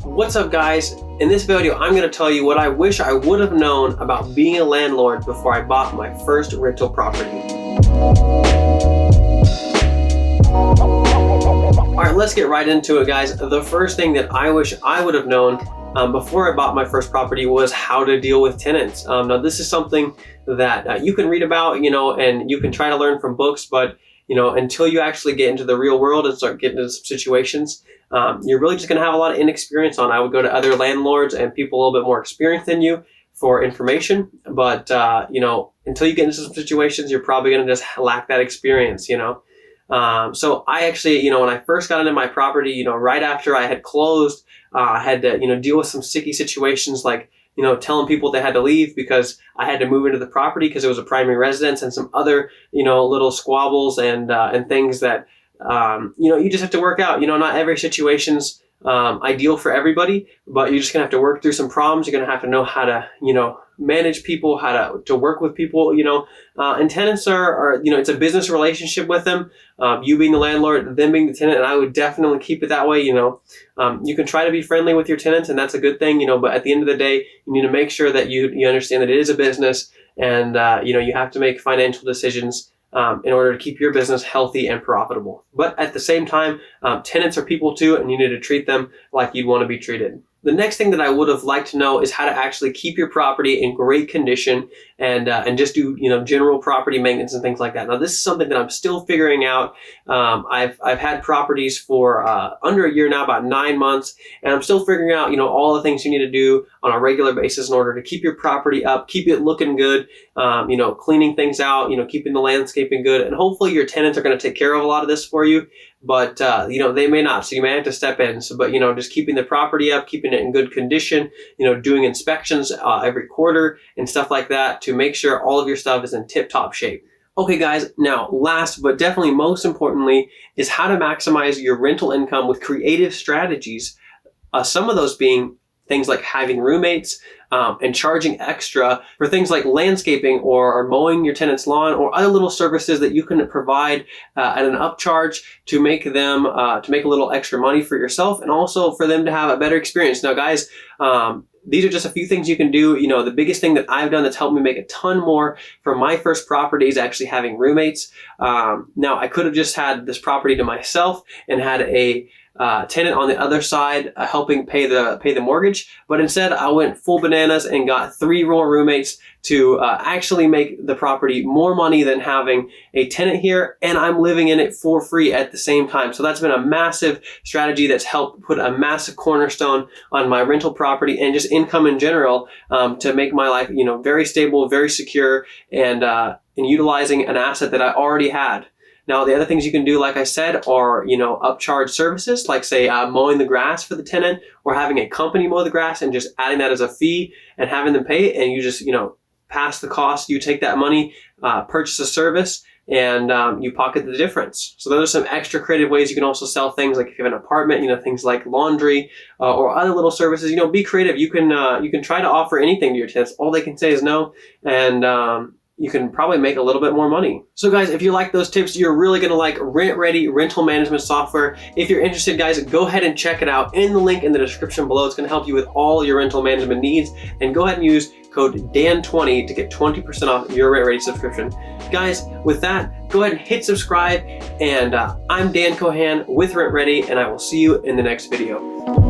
What's up, guys? In this video, I'm going to tell you what I wish I would have known about being a landlord before I bought my first rental property. Alright, let's get right into it, guys. The first thing that I wish I would have known before I bought my first property was how to deal with tenants. Now, this is something that you can read about, and you can try to learn from books, but until you actually get into the real world and start getting into some situations, you're really just going to have a lot of inexperience on. I would go to other landlords and people a little bit more experienced than you for information. But, until you get into some situations, you're probably going to just lack that experience, So I actually, when I first got into my property, right after I had closed, I had to, deal with some sticky situations like, telling people they had to leave because I had to move into the property because it was a primary residence, and some other, little squabbles and things that, you just have to work out. Not every situation's ideal for everybody, but you're just gonna have to work through some problems. You're gonna have to know how to, manage people, how to work with people, and tenants are, it's a business relationship with them. You being the landlord, them being the tenant, and I would definitely keep it that way. You can try to be friendly with your tenants, and that's a good thing, but at the end of the day, you need to make sure that you understand that it is a business, and, you have to make financial decisions in order to keep your business healthy and profitable. But at the same time, tenants are people too, and you need to treat them like you'd want to be treated. The next thing that I would have liked to know is how to actually keep your property in great condition and just do general property maintenance and things like that. Now, this is something that I'm still figuring out. I've had properties for under a year now, about 9 months, and I'm still figuring out all the things you need to do on a regular basis in order to keep your property up, keep it looking good, cleaning things out, keeping the landscaping good, and hopefully your tenants are going to take care of a lot of this for you. But, they may not, so you may have to step in. So, but, just keeping the property up, keeping it in good condition, doing inspections every quarter and stuff like that to make sure all of your stuff is in tip-top shape. Okay, guys, now last but definitely most importantly is how to maximize your rental income with creative strategies. Some of those being things like having roommates and charging extra for things like landscaping or mowing your tenant's lawn or other little services that you can provide at an upcharge to make them to make a little extra money for yourself and also for them to have a better experience. Now, guys, these are just a few things you can do. The biggest thing that I've done that's helped me make a ton more for my first property is actually having roommates. Now, I could have just had this property to myself and had a tenant on the other side helping pay the mortgage, but instead I went full bananas and got 3 more roommates to actually make the property more money than having a tenant here, and I'm living in it for free at the same time. So that's been a massive strategy that's helped put a massive cornerstone on my rental property and just income in general to make my life very stable, very secure, and utilizing an asset that I already had. Now, the other things you can do, like I said, are, upcharge services, like say mowing the grass for the tenant or having a company mow the grass and just adding that as a fee and having them pay it, and you just, pass the cost. You take that money, purchase a service, and you pocket the difference. So those are some extra creative ways. You can also sell things like if you have an apartment, things like laundry or other little services. Be creative. You can try to offer anything to your tenants. All they can say is no, and you can probably make a little bit more money. So guys, if you like those tips, you're really gonna like RentRedi rental management software. If you're interested, guys, go ahead and check it out in the link in the description below. It's gonna help you with all your rental management needs. And go ahead and use code DAN20 to get 20% off your RentRedi subscription. Guys, with that, go ahead and hit subscribe. And I'm Dan Kohan with RentRedi, and I will see you in the next video.